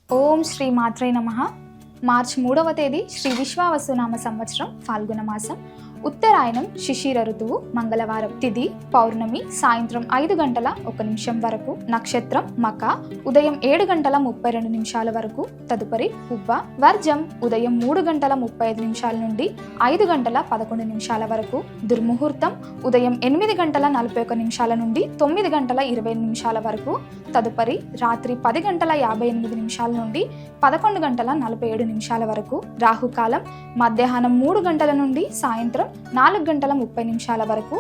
ఓం శ్రీ మాత్రే నమః. మార్చి 3వ తేదీ శ్రీ విశ్వావసునామ సంవత్సరం ఫాల్గుణ మాసం, ఉత్తరాయణం, శిశిర ఋతువు, మంగళవారం. తిథి పౌర్ణమి, సాయంత్రం 5:01 వరకు. నక్షత్రం మక, ఉదయం 7:32 వరకు. తదుపరి ఉబ్బ. వర్జం ఉదయం 3:35 నుండి 5:11 వరకు. దుర్ముహూర్తం ఉదయం 8:41 నుండి 9:25 వరకు. తదుపరి రాత్రి 10:58 నుండి 11:47 వరకు. రాహుకాలం మధ్యాహ్నం 3 గంటల నుండి సాయంత్రం 4:30 వరకు.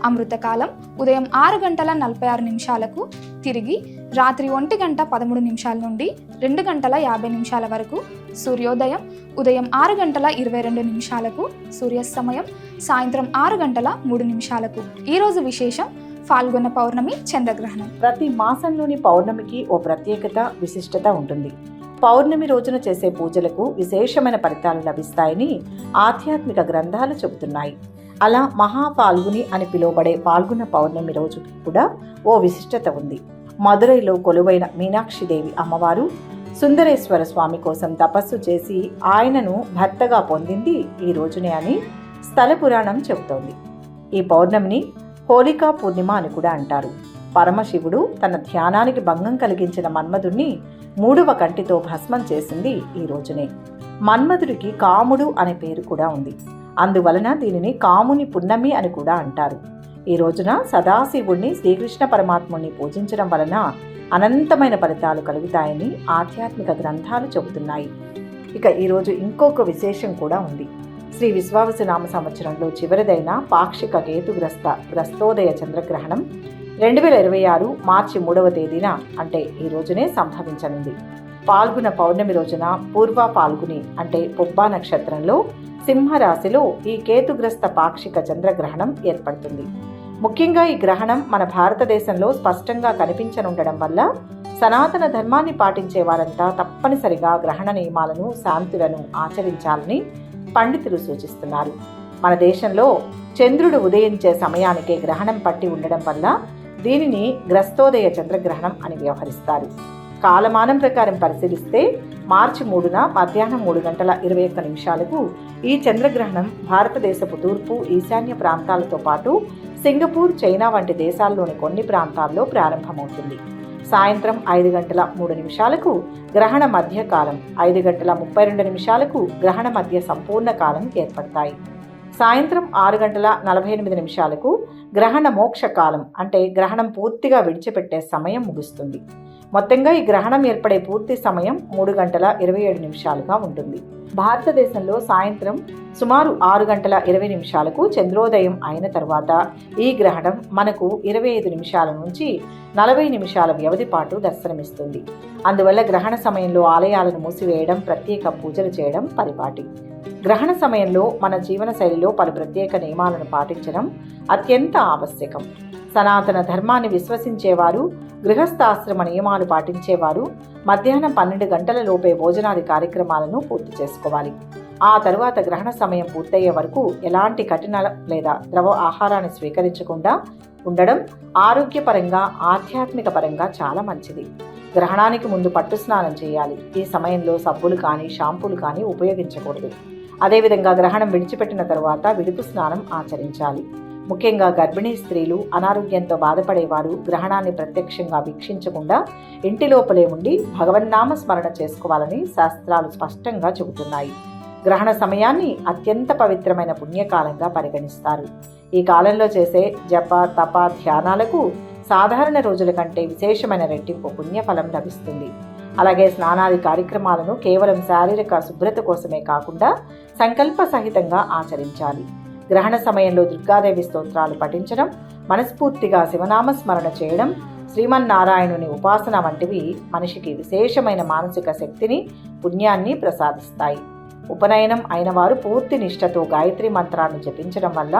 అమృతకాలం ఉదయం 6:46 తిరిగి రాత్రి 1:13 నుండి 2:50 వరకు. సూర్యోదయం ఉదయం 6:22 సూర్యాస్తమయం సాయంత్రం 6:03. ఈరోజు విశేషం ఫాల్గుణ పౌర్ణమి చంద్రగ్రహణం. ప్రతి మాసంలోని పౌర్ణమికి ఓ ప్రత్యేకత, విశిష్టత ఉంటుంది. పౌర్ణమి రోజున చేసే పూజలకు విశేషమైన ఫలితాలు లభిస్తాయని ఆధ్యాత్మిక గ్రంథాలు చెబుతున్నాయి. అలా మహాఫాల్గుని అని పిలువబడే పాల్గొన పౌర్ణమి రోజుకి కూడా ఓ విశిష్టత ఉంది. మదురైలో కొలువైన మీనాక్షిదేవి అమ్మవారు సుందరేశ్వర స్వామి కోసం తపస్సు చేసి ఆయనను భర్తగా పొందింది ఈ రోజునే అని స్థల పురాణం చెబుతోంది. ఈ పౌర్ణమిని హోళికా పూర్ణిమ అని కూడా అంటారు. పరమశివుడు తన ధ్యానానికి భంగం కలిగించిన మన్మధుడిని 3వ కంటితో భస్మం చేసింది ఈ రోజునే. మన్మధుడికి కాముడు అనే పేరు కూడా ఉంది. అందువలన దీనిని కాముని పున్నమి అని కూడా అంటారు. ఈ రోజున సదాశివుణ్ణి, శ్రీకృష్ణ పరమాత్ముని పూజించడం వలన అనంతమైన ఫలితాలు కలుగుతాయని ఆధ్యాత్మిక గ్రంథాలు చెబుతున్నాయి. ఇక ఈరోజు ఇంకొక విశేషం కూడా ఉంది. శ్రీ విశ్వావసునామ సంవత్సరంలో చివరిదైన పాక్షిక గ్రస్తోదయ చంద్రగ్రహణం 2026 మార్చి 3వ తేదీన అంటే ఈ రోజునే సంభవించనుంది. పాల్గొన పౌర్ణమి రోజున పూర్వ పాల్గుని అంటే పుబ్బా నక్షత్రంలో సింహరాశిలో ఈ కేతుగ్రస్త పాక్షిక చంద్రగ్రహణం ఏర్పడుతుంది. ముఖ్యంగా ఈ గ్రహణం మన భారతదేశంలో స్పష్టంగా కనిపించనుండడం వల్ల సనాతన ధర్మాన్ని పాటించే వారంతా తప్పనిసరిగా గ్రహణ నియమాలను, శాంతులను ఆచరించాలని పండితులు సూచిస్తున్నారు. మన దేశంలో చంద్రుడు ఉదయించే సమయానికే గ్రహణం పట్టి ఉండడం వల్ల దీనిని గ్రస్తోదయ చంద్రగ్రహణం అని వ్యవహరిస్తారు. కాలమానం ప్రకారం పరిశీలిస్తే మార్చి 3న మధ్యాహ్నం 3:21 ఈ చంద్రగ్రహణం భారతదేశపు తూర్పు, ఈశాన్య ప్రాంతాలతో పాటు సింగపూర్, చైనా వంటి దేశాల్లోని కొన్ని ప్రాంతాల్లో ప్రారంభమవుతుంది. సాయంత్రం 5:03 గ్రహణ మధ్య కాలం, 5:32 గ్రహణ మధ్య సంపూర్ణ కాలం ఏర్పడతాయి. సాయంత్రం 6:48 గ్రహణ మోక్ష కాలం అంటే గ్రహణం పూర్తిగా విడిచిపెట్టే సమయం ముగుస్తుంది. మొత్తంగా ఈ గ్రహణం ఏర్పడే పూర్తి సమయం 3:27 ఉంటుంది. భారతదేశంలో సాయంత్రం సుమారు 6:20 చంద్రోదయం అయిన తర్వాత ఈ గ్రహణం మనకు 25 నిమిషాల నుంచి 40 నిమిషాల వ్యవధి పాటు దర్శనమిస్తుంది. అందువల్ల గ్రహణ సమయంలో ఆలయాలను మూసివేయడం, ప్రత్యేక పూజలు చేయడం పరిపాటి. గ్రహణ సమయంలో మన జీవన శైలిలో పలు ప్రత్యేక నియమాలను పాటించడం అత్యంత ఆవశ్యకం. సనాతన ధర్మాన్ని విశ్వసించేవారు, గృహస్థాశ్రమ నియమాలు పాటించేవారు మధ్యాహ్నం 12 గంటల లోపే భోజనాది కార్యక్రమాలను పూర్తి చేసుకోవాలి. ఆ తరువాత గ్రహణ సమయం పూర్తయ్యే వరకు ఎలాంటి కఠిన లేదా ద్రవ ఆహారాన్ని స్వీకరించకుండా ఉండడం ఆరోగ్యపరంగా, ఆధ్యాత్మిక పరంగా చాలా మంచిది. గ్రహణానికి ముందు పట్టు స్నానం చేయాలి. ఈ సమయంలో సబ్బులు కానీ, షాంపూలు కానీ ఉపయోగించకూడదు. అదేవిధంగా గ్రహణం విడిచిపెట్టిన తరువాత విడుపు స్నానం ఆచరించాలి. ముఖ్యంగా గర్భిణీ స్త్రీలు, అనారోగ్యంతో బాధపడేవారు గ్రహణాన్ని ప్రత్యక్షంగా వీక్షించకుండా ఇంటి లోపలే ఉండి భగవన్నామ స్మరణ చేసుకోవాలని శాస్త్రాలు స్పష్టంగా చెబుతున్నాయి. గ్రహణ సమయాన్ని అత్యంత పవిత్రమైన పుణ్యకాలంగా పరిగణిస్తారు. ఈ కాలంలో చేసే జప, తప, ధ్యానాలకు సాధారణ రోజుల కంటే విశేషమైన రెట్టింపు పుణ్యఫలం లభిస్తుంది. అలాగే స్నానాది కార్యక్రమాలను కేవలం శారీరక శుభ్రత కోసమే కాకుండా సంకల్ప సహితంగా ఆచరించాలి. గ్రహణ సమయంలో దుర్గాదేవి స్తోత్రాలు పఠించడం, మనస్ఫూర్తిగా శివనామ స్మరణ చేయడం, శ్రీమన్నారాయణుని ఉపాసన వంటివి మనిషికి విశేషమైన మానసిక శక్తిని, పుణ్యాన్ని ప్రసాదిస్తాయి. ఉపనయనం అయిన వారు పూర్తి నిష్ఠతో గాయత్రి మంత్రాన్ని జపించడం వల్ల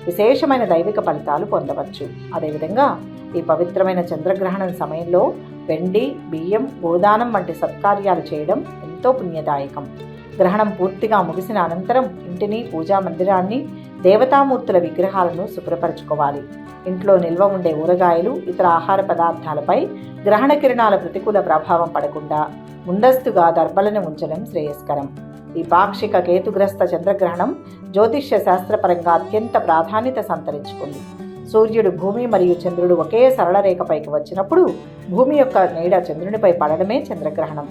విశేషమైన దైవిక ఫలితాలు పొందవచ్చు. అదేవిధంగా ఈ పవిత్రమైన చంద్రగ్రహణం సమయంలో వెండి, బియ్యం, గోదానం వంటి సత్కార్యాలు చేయడం ఎంతో పుణ్యదాయకం. గ్రహణం పూర్తిగా ముగిసిన అనంతరం ఇంటిని, పూజా మందిరాన్ని దేవతామూర్తుల విగ్రహాలను శుభ్రపరచుకోవాలి. ఇంట్లో నిల్వ ఉండే ఊరగాయలు, ఇతర ఆహార పదార్థాలపై గ్రహణ కిరణాల ప్రతికూల ప్రభావం పడకుండా ముందస్తుగా దర్బలను ఉంచడం శ్రేయస్కరం. ఈ పాక్షిక కేతుగ్రస్త చంద్రగ్రహణం జ్యోతిష్య శాస్త్రపరంగా అత్యంత ప్రాధాన్యత సంతరించుకుంది. సూర్యుడు, భూమి మరియు చంద్రుడు ఒకే సరళ రేఖపైకి వచ్చినప్పుడు భూమి యొక్క నీడ చంద్రునిపై పడడమే చంద్రగ్రహణం.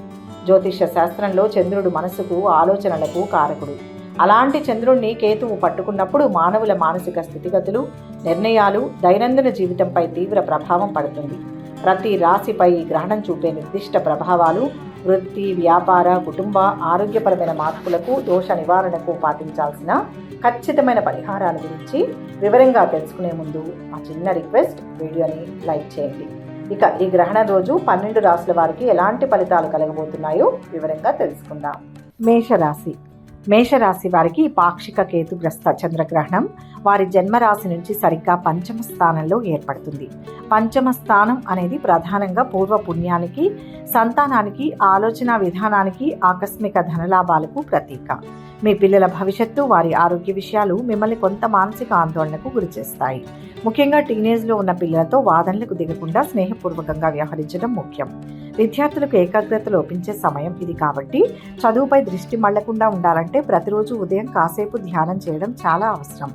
జ్యోతిష్య శాస్త్రంలో చంద్రుడు మనసుకు, ఆలోచనలకు కారకుడు. అలాంటి చంద్రుణ్ణి కేతువు పట్టుకున్నప్పుడు మానవుల మానసిక స్థితిగతులు, నిర్ణయాలు, దైనందిన జీవితంపై తీవ్ర ప్రభావం పడుతుంది. ప్రతి రాశిపై ఈ గ్రహణం చూపే నిర్దిష్ట ప్రభావాలు వృత్తి, వ్యాపార, కుటుంబ, ఆరోగ్యపరమైన మార్పులకు, దోష నివారణకు పాటించాల్సిన ఖచ్చితమైన పరిహారాల గురించి వివరంగా తెలుసుకునే ముందు మా చిన్న రిక్వెస్ట్, వీడియోని లైక్ చేయండి. ఇక ఈ గ్రహణం రోజు 12 రాశుల వారికి ఎలాంటి ఫలితాలు కలగబోతున్నాయో వివరంగా తెలుసుకుందాం. మేషరాశి వారికి పాక్షిక కేతుగ్రస్త చంద్రగ్రహణం వారి జన్మరాశి నుంచి సరిగ్గా పంచమ స్థానంలో ఏర్పడుతుంది. పంచమ స్థానం అనేది ప్రధానంగా పూర్వ పుణ్యానికి, సంతానానికి, ఆలోచన విధానానికి, ఆకస్మిక ధనలాభాలకు ప్రతీక. మీ పిల్లల భవిష్యత్తు, వారి ఆరోగ్య విషయాలు మిమ్మల్ని కొంత మానసిక ఆందోళనకు గురిచేస్తాయి. ముఖ్యంగా టీనేజ్లో ఉన్న పిల్లలతో వాదనలకు దిగకుండా స్నేహపూర్వకంగా వ్యవహరించడం ముఖ్యం. విద్యార్థులకు ఏకాగ్రత లోపించే సమయం ఇది కాబట్టి చదువుపై దృష్టి మళ్లకుండా ఉండాలంటే ప్రతిరోజు ఉదయం కాసేపు ధ్యానం చేయడం చాలా అవసరం.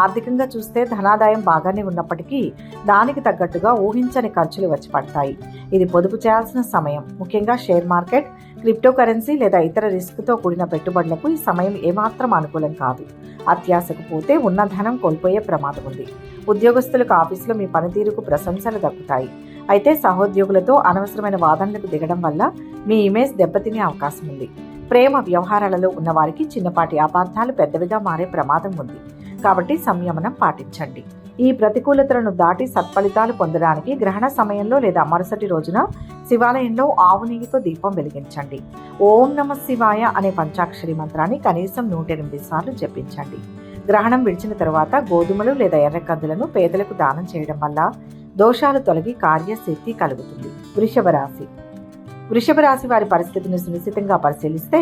ఆర్థికంగా చూస్తే ధనాదాయం బాగానే ఉన్నప్పటికీ దానికి తగ్గట్టుగా ఊహించని ఖర్చులు వచ్చి పడతాయి. ఇది పొదుపు చేయాల్సిన సమయం. ముఖ్యంగా షేర్ మార్కెట్, క్రిప్టో కరెన్సీ లేదా ఇతర రిస్క్తో కూడిన పెట్టుబడులకు ఈ సమయం ఏమాత్రం అనుకూలం కాదు. అత్యాశకు పోతే ఉన్న ధనం కోల్పోయే ప్రమాదం ఉంది. ఉద్యోగస్తులకు ఆఫీసులో మీ పనితీరుకు ప్రశంసలు దక్కుతాయి. అయితే సహోద్యోగులతో అనవసరమైన వాదనలకు దిగడం వల్ల మీ ఇమేజ్ దెబ్బతినే అవకాశం ఉంది. ప్రేమ వ్యవహారాలలో ఉన్న వారికి చిన్నపాటి అపార్థాలు పెద్దవిగా మారే ప్రమాదం ఉంది. కాబట్టి సంయమనం పాటించండి. ఈ ప్రతికూలతలను దాటి సత్ఫలితాలు పొందడానికి గ్రహణ సమయంలో లేదా మరుసటి రోజున శివాలయంలో ఆవు నెయ్యితో దీపం వెలిగించండి. ఓం నమః శివాయ అనే పంచాక్షరి మంత్రాన్ని కనీసం 108 సార్లు జపించండి. గ్రహణం విడిచిన తరువాత గోధుమలు లేదా ఎర్రకందులను పేదలకు దానం చేయడం వల్ల దోషాలు తొలగి కార్యసిద్ధి కలుగుతుంది. వృషభ రాశి వారి పరిస్థితిని సునిశ్చితంగా పరిశీలిస్తే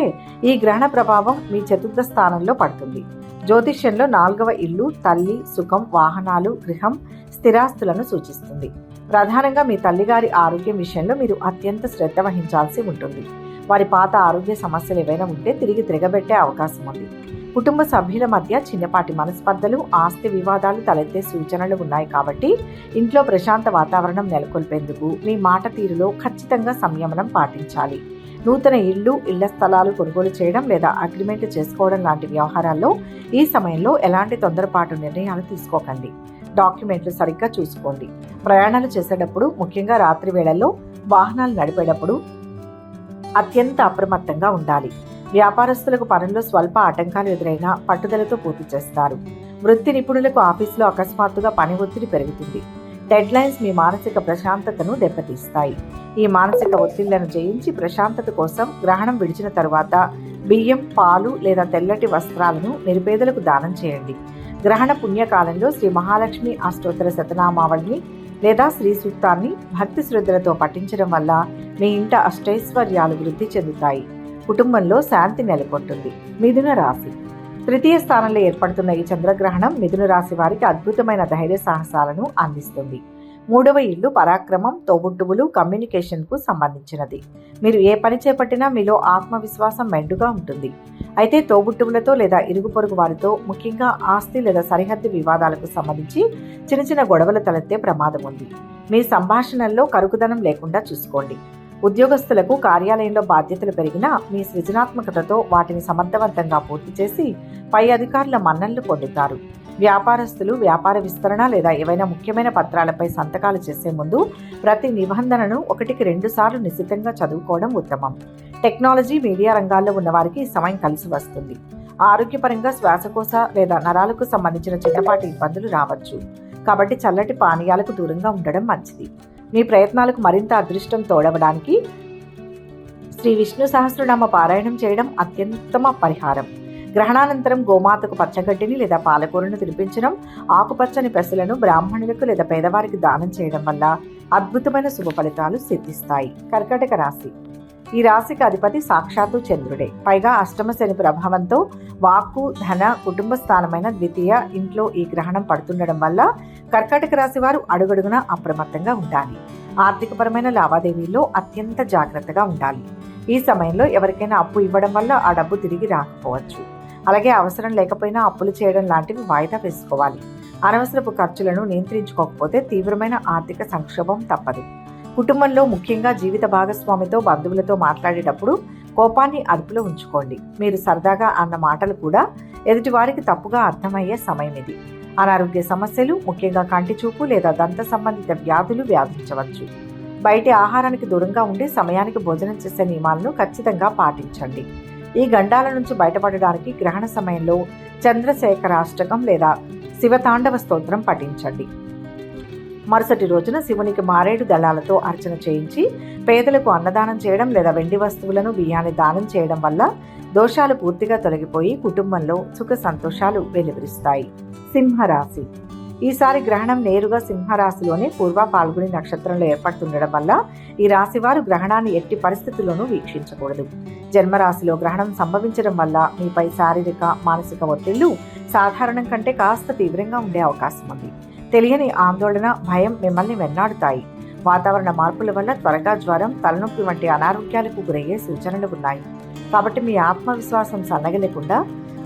ఈ గ్రహణ ప్రభావం మీ చతుర్థ స్థానంలో పడుతుంది. జ్యోతిష్యంలో 4వ ఇల్లు తల్లి, సుఖం, వాహనాలు, గృహం, స్థిరాస్తులను సూచిస్తుంది. ప్రధానంగా మీ తల్లిగారి ఆరోగ్యం విషయంలో మీరు అత్యంత శ్రద్ధ వహించాల్సి ఉంటుంది. వారి పాత ఆరోగ్య సమస్యలు ఏవైనా ఉంటే తిరిగి తిరగబెట్టే అవకాశం ఉంది. కుటుంబ సభ్యుల మధ్య చిన్నపాటి మనస్పర్ధలు, ఆస్తి వివాదాలు తలెత్తే సూచనలు ఉన్నాయి. కాబట్టి ఇంట్లో ప్రశాంత వాతావరణం నెలకొల్పేందుకు మీ మాట తీరులో ఖచ్చితంగా సంయమనం పాటించాలి. నూతన ఇళ్ల స్థలాలు కొనుగోలు చేయడం లేదా అగ్రిమెంట్ చేసుకోవడం లాంటి వ్యవహారాల్లో ఈ సమయంలో ఎలాంటి తొందరపాటు నిర్ణయాలు తీసుకోకండి. డాక్యుమెంట్లు సరిగ్గా చూసుకోండి. ప్రయాణాలు చేసేటప్పుడు, ముఖ్యంగా రాత్రి వేళల్లో వాహనాలు నడిపేటప్పుడు అత్యంత అప్రమత్తంగా ఉండాలి. వ్యాపారస్తులకు పనుల్లో స్వల్ప ఆటంకాలు ఎదురైనా పట్టుదలతో పూర్తి చేస్తారు. వృత్తి నిపుణులకు ఆఫీసులో అకస్మాత్తుగా పని ఒత్తిడి పెరుగుతుంది. డెడ్ లైన్స్ మీ మానసిక ప్రశాంతతను దెబ్బతీస్తాయి. ఈ మానసిక ఒత్తిళ్లను జయించి ప్రశాంతత కోసం గ్రహణం విడిచిన తరువాత బియ్యం, పాలు లేదా తెల్లటి వస్త్రాలను నిరుపేదలకు దానం చేయండి. గ్రహణ పుణ్యకాలంలో శ్రీ మహాలక్ష్మి అష్టోత్తర శతనామావళిని లేదా శ్రీ సూక్తాన్ని భక్తి శ్రద్ధలతో పఠించడం వల్ల మీ ఇంట అష్టైశ్వర్యాలు వృద్ధి చెందుతాయి. కుటుంబంలో శాంతి నెలకొంటుంది. మిథున రాశి తృతీయ స్థానంలో ఏర్పడుతున్న ఈ చంద్రగ్రహణం మిథున రాశి వారికి అద్భుతమైన ధైర్య సాహసాలను అందిస్తుంది. 3వ ఇల్లు పరాక్రమం, తోబుట్టువులు, కమ్యూనికేషన్కు సంబంధించినది. మీరు ఏ పని చేపట్టినా మీలో ఆత్మవిశ్వాసం మెండుగా ఉంటుంది. అయితే తోబుట్టువులతో లేదా ఇరుగు పొరుగు వారితో, ముఖ్యంగా ఆస్తి లేదా సరిహద్దు వివాదాలకు సంబంధించి చిన్న గొడవలు తలెత్తే ప్రమాదం ఉంది. మీ సంభాషణల్లో కరుకుదనం లేకుండా చూసుకోండి. ఉద్యోగస్తులకు కార్యాలయంలో బాధ్యతలు పెరిగినా మీ సృజనాత్మకతతో వాటిని సమర్థవంతంగా పూర్తి చేసి పై అధికారుల మన్ననలు పొందుతారు. వ్యాపారస్తులు వ్యాపార విస్తరణ లేదా ఏవైనా ముఖ్యమైన పత్రాలపై సంతకాలు చేసే ముందు ప్రతి నిబంధనను 1కి 2 సార్లు నిశితంగా చదువుకోవడం ఉత్తమం. టెక్నాలజీ, మీడియా రంగాల్లో ఉన్న వారికి ఈ సమయం కలిసి వస్తుంది. ఆరోగ్యపరంగా శ్వాసకోశ లేదా నరాలకు సంబంధించిన చిన్నపాటి ఇబ్బందులు రావచ్చు. కాబట్టి చల్లటి పానీయాలకు దూరంగా ఉండడం మంచిది. మీ ప్రయత్నాలకు మరింత అదృష్టం తోడవడానికి శ్రీ విష్ణు సహస్రనామ పారాయణం చేయడం అత్యుత్తమ పరిహారం. గ్రహణానంతరం గోమాతకు పచ్చగడ్డిని లేదా పాలకూరను తినిపించడం, ఆకుపచ్చని పెసలను బ్రాహ్మణులకు లేదా పేదవారికి దానం చేయడం వల్ల అద్భుతమైన శుభ ఫలితాలు సిద్ధిస్తాయి. కర్కాటక రాశి ఈ రాశికి అధిపతి సాక్షాత్తు చంద్రుడే. పైగా అష్టమ శని ప్రభావంతో వాక్కు, ధన, కుటుంబ స్థానమైన ద్వితీయ ఇంట్లో ఈ గ్రహణం పడుతుండడం వల్ల కర్కాటక రాశి వారు అడుగడుగునా అప్రమత్తంగా ఉండాలి. ఆర్థికపరమైన లావాదేవీల్లో అత్యంత జాగ్రత్తగా ఉండాలి. ఈ సమయంలో ఎవరికైనా అప్పు ఇవ్వడం వల్ల ఆ డబ్బు తిరిగి రాకపోవచ్చు. అలాగే అవసరం లేకపోయినా అప్పులు చేయడం లాంటివి వాయిదా వేసుకోవాలి. అనవసరపు ఖర్చులను నియంత్రించుకోకపోతే తీవ్రమైన ఆర్థిక సంక్షోభం తప్పదు. కుటుంబంలో ముఖ్యంగా జీవిత భాగస్వామితో, బంధువులతో మాట్లాడేటప్పుడు కోపాన్ని అదుపులో ఉంచుకోండి. మీరు సరదాగా అన్న మాటలు కూడా ఎదుటివారికి తప్పుగా అర్థమయ్యే సమయం ఇది. అనారోగ్య సమస్యలు, ముఖ్యంగా కంటి చూపు లేదా దంత సంబంధిత వ్యాధులు వ్యాపించవచ్చు. బయటి ఆహారానికి దూరంగా ఉండి సమయానికి భోజనం చేసే నియమాలను ఖచ్చితంగా పాటించండి. ఈ గండాల నుంచి బయటపడడానికి గ్రహణ సమయంలో చంద్రశేఖరాష్టకం లేదా శివతాండవ స్తోత్రం పఠించండి. మరుసటి రోజున శివునికి మారేడు దళాలతో అర్చన చేయించి పేదలకు అన్నదానం చేయడం లేదా వెండి వస్తువులను, బియ్యాన్ని దానం చేయడం వల్ల దోషాలు పూర్తిగా తొలగిపోయి కుటుంబంలో సుఖ సంతోషాలు వెలువరిస్తాయి. సింహరాశి. ఈసారి గ్రహణం నేరుగా సింహరాశిలోనే పూర్వ పాల్గొని నక్షత్రంలో ఏర్పడుతుండడం వల్ల ఈ రాశి వారు గ్రహణాన్ని ఎట్టి పరిస్థితుల్లోనూ వీక్షించకూడదు. జన్మరాశిలో గ్రహణం సంభవించడం వల్ల మీపై శారీరక, మానసిక ఒత్తిళ్లు సాధారణం కంటే కాస్త తీవ్రంగా ఉండే అవకాశం ఉంది. తెలియని ఆందోళన, భయం మిమ్మల్ని వెన్నాడుతాయి. వాతావరణ మార్పుల వల్ల త్వరగా జ్వరం, తలనొప్పి వంటి అనారోగ్యాలకు గురయ్యే సూచనలు ఉన్నాయి. కాబట్టి మీ ఆత్మవిశ్వాసం సన్నగిలేకుండా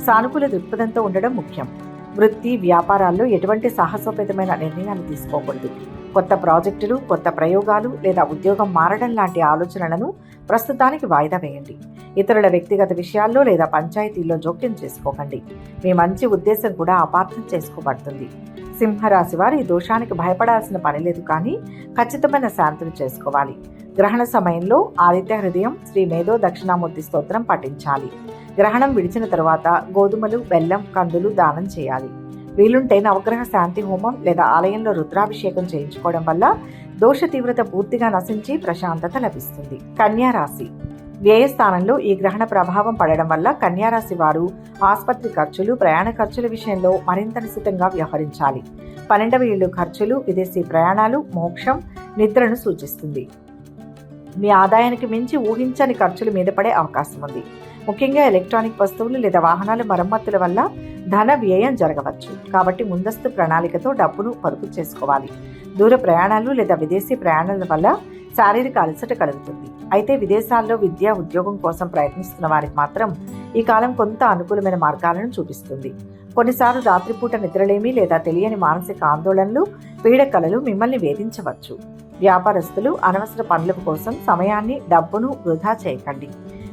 సానుకూల దృక్పథంతో ఉండడం ముఖ్యం. వృత్తి, వ్యాపారాల్లో ఎటువంటి సాహసోపేతమైన నిర్ణయాలు తీసుకోకూడదు. కొత్త ప్రాజెక్టులు, కొత్త ప్రయోగాలు లేదా ఉద్యోగం మారడం లాంటి ఆలోచనలను ప్రస్తుతానికి వాయిదా వేయండి. ఇతరుల వ్యక్తిగత విషయాల్లో లేదా పంచాయతీల్లో జోక్యం చేసుకోకండి. మీ మంచి ఉద్దేశం కూడా అపార్థం చేసుకోబడుతుంది. సింహరాశి వారు ఈ దోషానికి భయపడాల్సిన పని లేదు, కానీ ఖచ్చితమైన శాంతిని చేసుకోవాలి. గ్రహణ సమయంలో ఆదిత్య హృదయం, శ్రీ మేధో దక్షిణామూర్తి స్తోత్రం పఠించాలి. గ్రహణం విడిచిన తరువాత గోధుమలు, బెల్లం, కందులు దానం చేయాలి. వీలుంటే నవగ్రహ శాంతి హోమం లేదా ఆలయంలో రుద్రాభిషేకం చేయించుకోవడం వల్ల దోష తీవ్రత పూర్తిగా నశించి ప్రశాంతత లభిస్తుంది. కన్యారాశి. వ్యయస్థానంలో ఈ గ్రహణ ప్రభావం పడడం వల్ల కన్యారాశి వారు ఆసుపత్రి ఖర్చులు, ప్రయాణ ఖర్చుల విషయంలో మరింత నిశితంగా వ్యవహరించాలి. 12వ ఇళ్ళు ఖర్చులు, విదేశీ ప్రయాణాలు, మోక్షం, నిద్రను సూచిస్తుంది. మీ ఆదాయానికి మించి ఊహించని ఖర్చులు మీద పడే అవకాశం ఉంది. ముఖ్యంగా ఎలక్ట్రానిక్ వస్తువులు లేదా వాహనాల మరమ్మతుల వల్ల ధన వ్యయం జరగవచ్చు. కాబట్టి ముందస్తు ప్రణాళికతో డబ్బును పొదుపు చేసుకోవాలి. దూర ప్రయాణాలు లేదా విదేశీ ప్రయాణాల వల్ల శారీరక అలసట కలుగుతుంది. అయితే విదేశాల్లో విద్య, ఉద్యోగం కోసం ప్రయత్నిస్తున్న వారికి మాత్రం ఈ కాలం కొంత అనుకూలమైన మార్గాలను చూపిస్తుంది. కొన్నిసార్లు రాత్రిపూట నిద్రలేమి లేదా తెలియని మానసిక ఆందోళనలు, పీడకలలు మిమ్మల్ని వేధించవచ్చు. వ్యాపారస్తులు అనవసర పనుల కోసం సమయాన్ని, డబ్బును వృధా చేయకండి.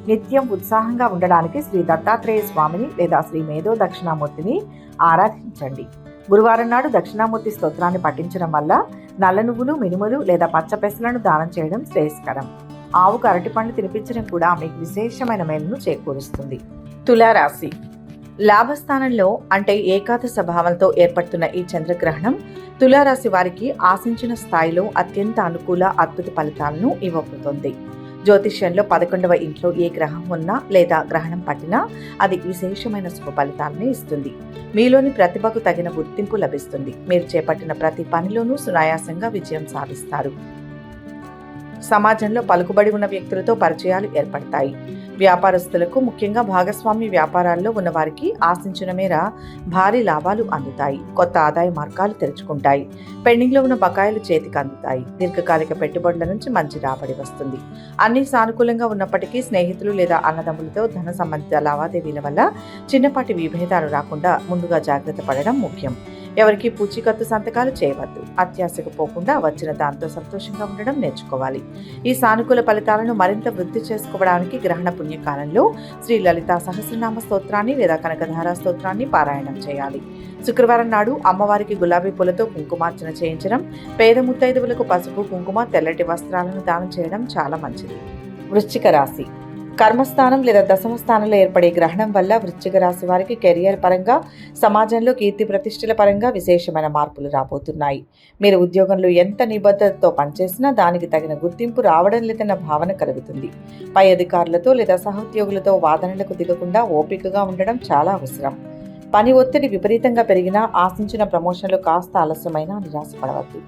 నిత్యం ఉత్సాహంగా ఉండడానికి శ్రీ దత్తాత్రేయ స్వామిని లేదా శ్రీ మేధో దక్షిణామూర్తిని ఆరాధించండి. గురువారం నాడు దక్షిణామూర్తి స్తోత్రాన్ని పఠించడం వల్ల నల్ల నువ్వులు, మినుములు లేదా పచ్చ పెసలను దానం చేయడం శ్రేయస్కరం. ఆవుకు అరటిపండ్లు తినిపించడం కూడా మీకు విశేషమైన మేలును చేకూరుస్తుంది. తులారాశి. లాభస్థానంలో అంటే ఏకాదశ భావంతో ఏర్పడుతున్న ఈ చంద్రగ్రహణం తులారాశి వారికి ఆశించిన స్థాయిలో అత్యంత అనుకూల, అద్భుత ఫలితాలను ఇవ్వబోతోంది. జ్యోతిష్యంలో 11వ ఇంట్లో ఏ గ్రహం ఉన్నా లేదా గ్రహణం పట్టినా అది విశేషమైన శుభ ఫలితాలను ఇస్తుంది. మీలోని ప్రతిభకు తగిన గుర్తింపు లభిస్తుంది. మీరు చేపట్టిన ప్రతి పనిలోనూ సునాయాసంగా విజయం సాధిస్తారు. సమాజంలో పలుకుబడి ఉన్న వ్యక్తులతో పరిచయాలు ఏర్పడతాయి. వ్యాపారస్తులకు, ముఖ్యంగా భాగస్వామి వ్యాపారాల్లో ఉన్న వారికి ఆశించిన మేర భారీ లాభాలు అందుతాయి. కొత్త ఆదాయ మార్గాలు తెరుచుకుంటాయి. పెండింగ్లో ఉన్న బకాయిలు చేతికి అందుతాయి. దీర్ఘకాలిక పెట్టుబడుల నుంచి మంచి రాబడి వస్తుంది. అన్ని సానుకూలంగా ఉన్నప్పటికీ స్నేహితులు లేదా అన్నదమ్ములతో ధన సంబంధిత లావాదేవీల వల్ల చిన్నపాటి విభేదాలు రాకుండా ముందుగా జాగ్రత్త పడడం ముఖ్యం. ఎవరికి పూచీకత్తు సంతకాలు చేయవద్దు. అత్యాశకు పోకుండా వచ్చిన దాంతో సంతోషంగా ఉండడం నేర్చుకోవాలి. ఈ సానుకూల ఫలితాలను మరింత వృద్ధి చేసుకోవడానికి గ్రహణ పుణ్యకాలంలో శ్రీ లలితా సహస్రనామ స్తోత్రాన్ని లేదా కనకధార స్తోత్రాన్ని పారాయణం చేయాలి. శుక్రవారం నాడు అమ్మవారికి గులాబీ పూలతో కుంకుమార్చన చేయించడం, పేద ముత్తైదువులకు పసుపు, కుంకుమ, తెల్లటి వస్త్రాలను దానం చేయడం చాలా మంచిది. వృశ్చిక రాశి. కర్మస్థానం లేదా దశమ స్థానంలో ఏర్పడే గ్రహణం వల్ల వృశ్చిక రాశి వారికి కెరియర్ పరంగా, సమాజంలో కీర్తి ప్రతిష్టల పరంగా విశేషమైన మార్పులు రాబోతున్నాయి. మీరు ఉద్యోగంలో ఎంత నిబద్ధతతో పనిచేసినా దానికి తగిన గుర్తింపు రావడం లేదన్న భావన కలుగుతుంది. పై అధికారులతో లేదా సహోద్యోగులతో వాదనలకు దిగకుండా ఓపికగా ఉండడం చాలా అవసరం. పని ఒత్తిడి విపరీతంగా పెరిగినా ఆశించిన ప్రమోషన్లు కాస్త ఆలస్యమైనా నిరాశపడవద్దు.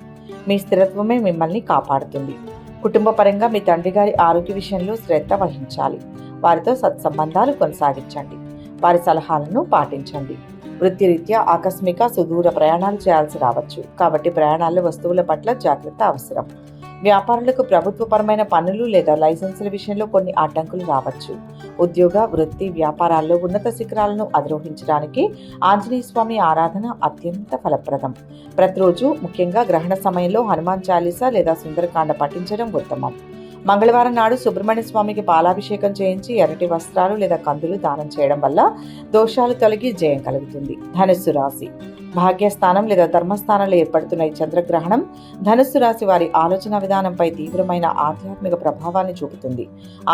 మీ స్థిరత్వమే మిమ్మల్ని కాపాడుతుంది. కుటుంబ పరంగా మీ తండ్రి గారి ఆరోగ్య విషయంలో శ్రద్ధ వహించాలి. వారితో సత్సంబంధాలు కొనసాగించండి. వారి సలహాలను పాటించండి. వృత్తిరీత్యా ఆకస్మిక సుదూర ప్రయాణాలు చేయాల్సి రావచ్చు. కాబట్టి ప్రయాణాల్లో వస్తువుల పట్ల జాగ్రత్త అవసరం. వ్యాపారులకు ప్రభుత్వపరమైన పన్నులు లేదా లైసెన్సుల విషయంలో కొన్ని అడ్డంకులు రావచ్చు. ఉద్యోగ, వృత్తి, వ్యాపారాల్లో ఉన్నత శిఖరాలను అధిరోహించడానికి ఆంజనేయ స్వామి ఆరాధన అత్యంత ఫలప్రదం. ప్రతిరోజు, ముఖ్యంగా గ్రహణ సమయంలో హనుమాన్ చాలీసా లేదా సుందరకాండ పఠించడం ఉత్తమం. మంగళవారం నాడు సుబ్రహ్మణ్య స్వామికి పాలాభిషేకం చేయించి ఎర్రటి వస్త్రాలు లేదా కందులు దానం చేయడం వల్ల దోషాలు తొలగి జయం కలుగుతుంది. ధనుస్సు రాశి. భాగ్యస్థానం లేదా ధర్మస్థానంలో ఏర్పడుతున్న ఈ చంద్రగ్రహణం ధనుస్సు రాశి వారి ఆలోచన విధానంపై తీవ్రమైన ఆధ్యాత్మిక ప్రభావాన్ని చూపుతుంది.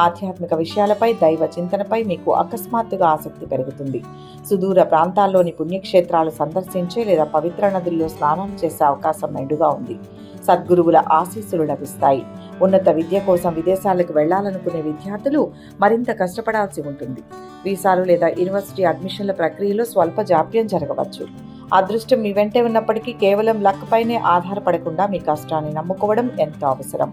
ఆధ్యాత్మిక విషయాలపై, దైవ చింతనపై మీకు అకస్మాత్తుగా ఆసక్తి పెరుగుతుంది. సుదూర ప్రాంతాల్లోని పుణ్యక్షేత్రాలు సందర్శించే లేదా పవిత్ర నదుల్లో స్నానం చేసే అవకాశం మెండుగా ఉంది. సద్గురువుల ఆశీస్సులు లభిస్తాయి. ఉన్నత విద్య కోసం విదేశాలకు వెళ్లాలనుకునే విద్యార్థులు మరింత కష్టపడాల్సి ఉంటుంది. వీసాలు లేదా యూనివర్సిటీ అడ్మిషన్ల ప్రక్రియలో స్వల్ప జాప్యం జరగవచ్చు. అదృష్టం మీ వెంటే ఉన్నప్పటికీ కేవలం లక్ పైనే ఆధారపడకుండా మీ కష్టాన్ని నమ్ముకోవడం ఎంతో అవసరం.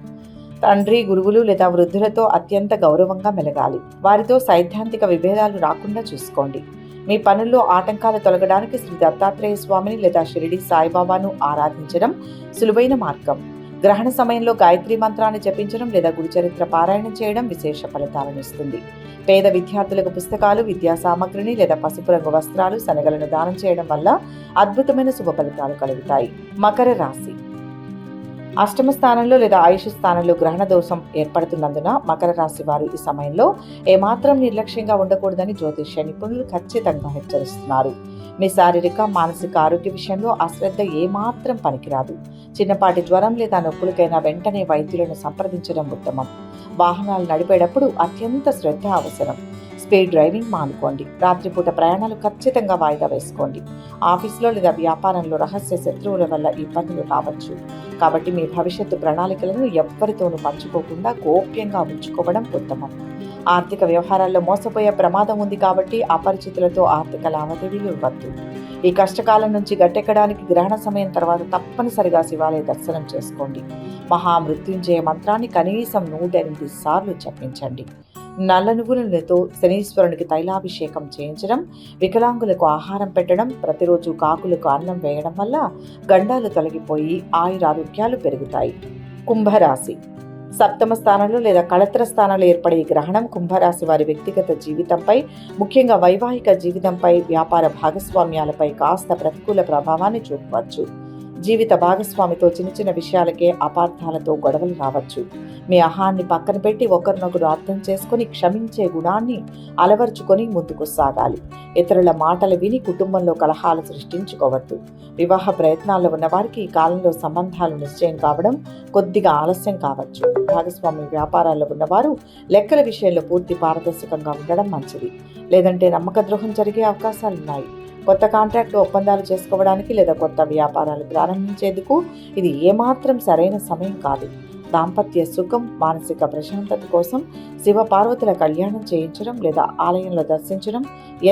తండ్రి, గురువులు లేదా వృద్ధులతో అత్యంత గౌరవంగా మెలగాలి. వారితో సైద్ధాంతిక విభేదాలు రాకుండా చూసుకోండి. మీ పనుల్లో ఆటంకాలు తొలగడానికి శ్రీ దత్తాత్రేయ స్వామిని లేదా షిరిడి సాయిబాబాను ఆరాధించడం సులువైన మార్గం. గ్రహణ సమయంలో గాయత్రి మంత్రాన్ని జపించడం లేదా గురుచరిత్ర పారాయణం చేయడం విశేష ఫలితాలను ఇస్తుంది. పేద విద్యార్థులకు పుస్తకాలు, విద్యా సామగ్రిని లేదా పసుపు రంగు వస్త్రాలు, శనగలను దానం చేయడం వల్ల అద్భుతమైన శుభ ఫలితాలు కలుగుతాయి. మకర రాశి. అష్టమ స్థానంలో లేదా ఆయుష్ స్థానంలో గ్రహణ దోషం ఏర్పడుతున్నందున మకర రాశి వారు ఈ సమయంలో ఏమాత్రం నిర్లక్ష్యంగా ఉండకూడదని జ్యోతిష్య నిపుణులు ఖచ్చితంగా హెచ్చరిస్తున్నారు. మీ శారీరక, మానసిక ఆరోగ్య విషయంలో అశ్రద్ధ ఏమాత్రం పనికిరాదు. చిన్నపాటి జ్వరం లేదా నొప్పులకైనా వెంటనే వైద్యులను సంప్రదించడం ఉత్తమం. వాహనాలు నడిపేటప్పుడు అత్యంత శ్రద్ధ అవసరం. స్పీడ్ డ్రైవింగ్ మానుకోండి. రాత్రిపూట ప్రయాణాలు ఖచ్చితంగా వాయిదా వేసుకోండి. ఆఫీసులో లేదా వ్యాపారంలో రహస్య శత్రువుల వల్ల ఇబ్బందులు రావచ్చు. కాబట్టి మీ భవిష్యత్తు ప్రణాళికలను ఎవ్వరితోనూ పంచుకోకుండా గోప్యంగా ఉంచుకోవడం ఉత్తమం. ఆర్థిక వ్యవహారాల్లో మోసపోయే ప్రమాదం ఉంది కాబట్టి అపరిచితులతో ఆర్థిక లావాదేవీలు ఇవ్వద్దు. ఈ కష్టకాలం నుంచి గట్టెక్కడానికి గ్రహణ సమయం తర్వాత తప్పనిసరిగా శివాలయ దర్శనం చేసుకోండి. మహామృత్యుంజయ మంత్రాన్ని కనీసం 108 సార్లు జపించండి. నల్ల నువ్వులతో శనీశ్వరునికి తైలాభిషేకం చేయించడం, వికలాంగులకు ఆహారం పెట్టడం, ప్రతిరోజు కాకులకు అన్నం వేయడం వల్ల గండాలు తొలగిపోయి ఆయురారోగ్యాలు పెరుగుతాయి. కుంభరాశి. సప్తమ స్థానంలో లేదా కళత్ర స్థానంలో ఏర్పడే ఈ గ్రహణం కుంభరాశి వారి వ్యక్తిగత జీవితంపై, ముఖ్యంగా వైవాహిక జీవితంపై, వ్యాపార భాగస్వామ్యాలపై కాస్త ప్రతికూల ప్రభావాన్ని చూపవచ్చు. జీవిత భాగస్వామితో చిన్న చిన్న విషయాలకే అపార్థాలతో గొడవలు రావచ్చు. మీ అహాన్ని పక్కన పెట్టి ఒకరినొకరు అర్థం చేసుకుని క్షమించే గుణాన్ని అలవర్చుకొని ముందుకు సాగాలి. ఇతరుల మాటలు విని కుటుంబంలో కలహాలు సృష్టించుకోవద్దు. వివాహ ప్రయత్నాల్లో ఉన్న వారికి ఈ కాలంలో సంబంధాలు నిశ్చయం కావడం కొద్దిగా ఆలస్యం కావచ్చు. భాగస్వామి వ్యాపారాల్లో ఉన్నవారు లెక్కల విషయంలో పూర్తి పారదర్శకంగా ఉండడం మంచిది. లేదంటే నమ్మక ద్రోహం జరిగే అవకాశాలున్నాయి. కొత్త కాంట్రాక్టు ఒప్పందాలు చేసుకోవడానికి లేదా కొత్త వ్యాపారాలు ప్రారంభించేందుకు ఇది ఏమాత్రం సరైన సమయం కాదు. దాంపత్య సుఖం, మానసిక ప్రశాంతత కోసం శివ పార్వతుల కళ్యాణం చేయించడం లేదా ఆలయంలో దర్శించడం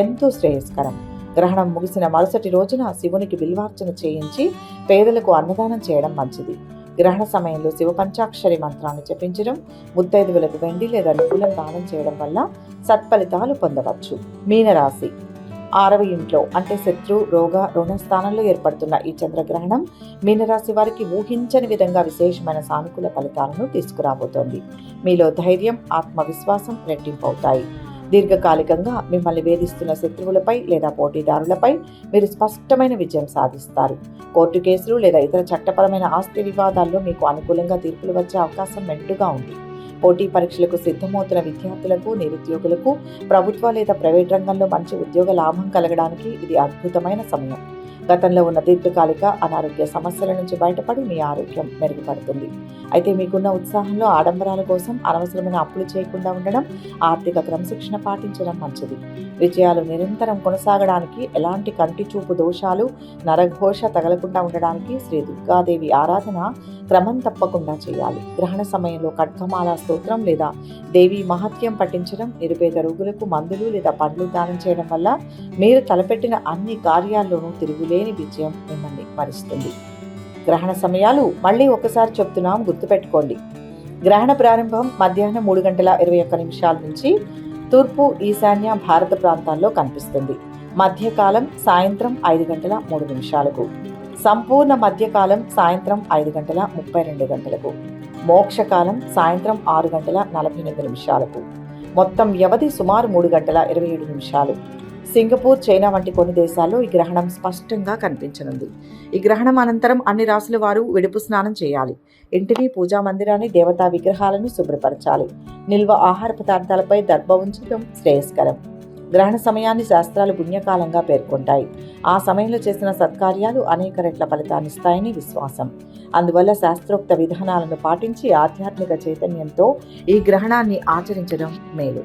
ఎంతో శ్రేయస్కరం. గ్రహణం ముగిసిన మరుసటి రోజున శివునికి బిల్వార్చన చేయించి పేదలకు అన్నదానం చేయడం మంచిది. గ్రహణ సమయంలో శివ పంచాక్షరి మంత్రాన్ని జపించడం, ముత్తైదువులకు వెండి లేదా నువ్వులను దానం చేయడం వల్ల సత్ఫలితాలు పొందవచ్చు. మీనరాశి. 6వ ఇంట్లో అంటే శత్రు, రోగ, రుణ స్థానంలో ఏర్పడుతున్న ఈ చంద్రగ్రహణం మీనరాశి వారికి ఊహించని విధంగా విశేషమైన సానుకూల ఫలితాలను తీసుకురాబోతోంది. మీలో ధైర్యం, ఆత్మవిశ్వాసం రెట్టింపవుతాయి. దీర్ఘకాలికంగా మిమ్మల్ని వేధిస్తున్న శత్రువులపై లేదా పోటీదారులపై మీరు స్పష్టమైన విజయం సాధిస్తారు. కోర్టు కేసులు లేదా ఇతర చట్టపరమైన ఆస్తి వివాదాల్లో మీకు అనుకూలంగా తీర్పులు వచ్చే అవకాశం మెండుగా ఉంది. పోటీ పరీక్షలకు సిద్ధమవుతున్న విద్యార్థులకు, నిరుద్యోగులకు ప్రభుత్వ లేదా ప్రైవేట్ రంగంలో మంచి ఉద్యోగ లాభం కలగడానికి ఇది అద్భుతమైన సమయం. గతంలో ఉన్న దీర్ఘకాలిక అనారోగ్య సమస్యల నుంచి బయటపడి మీ ఆరోగ్యం మెరుగుపడుతుంది. అయితే మీకున్న ఉత్సాహంలో ఆడంబరాల కోసం అనవసరమైన అప్పులు చేయకుండా ఉండడం, ఆర్థిక క్రమశిక్షణ పాటించడం మంచిది. విజయాలు నిరంతరం కొనసాగడానికి, ఎలాంటి కంటి చూపు దోషాలు, నరఘోష తగలకుండా ఉండడానికి శ్రీ దుర్గాదేవి ఆరాధన క్రమం తప్పకుండా చేయాలి. గ్రహణ సమయంలో ఖడ్గమాల స్తోత్రం లేదా దేవి మహత్యం పఠించడం, నిరుపేద రోగులకు మందులు లేదా పండ్లు దానం చేయడం వల్ల మీరు తలపెట్టిన అన్ని కార్యాల్లోనూ తిరుగులేని విజయం మిమ్మల్ని వరిస్తుంది. గ్రహణ సమయాలు మళ్ళీ ఒకసారి చెప్తున్నాం, గుర్తుపెట్టుకోండి. గ్రహణ ప్రారంభం మధ్యాహ్నం 3:21 నుంచి తూర్పు ఈశాన్య భారత ప్రాంతాల్లో కనిపిస్తుంది. మధ్యకాలం సాయంత్రం 5:03. సంపూర్ణ మధ్యకాలం సాయంత్రం 5:32. మోక్షకాలం సాయంత్రం 6:48. మొత్తం వ్యవధి సుమారు 3:27. సింగపూర్, చైనా వంటి కొన్ని దేశాల్లో ఈ గ్రహణం స్పష్టంగా కనిపించనుంది. ఈ గ్రహణం అనంతరం అన్ని రాసుల వారు విడుపు స్నానం చేయాలి. ఇంటిని, పూజా మందిరాన్ని, దేవతా విగ్రహాలను శుభ్రపరచాలి. నిల్వ ఆహార పదార్థాలపై దర్భ ఉంచడం శ్రేయస్కరం. గ్రహణ సమయాన్ని శాస్త్రాలు పుణ్యకాలంగా పేర్కొంటాయి. ఆ సమయంలో చేసిన సత్కార్యాలు అనేక రెట్ల ఫలితాన్నిస్తాయని విశ్వాసం. అందువల్ల శాస్త్రోక్త విధానాలను పాటించి ఆధ్యాత్మిక చైతన్యంతో ఈ గ్రహణాన్ని ఆచరించడం మేలు.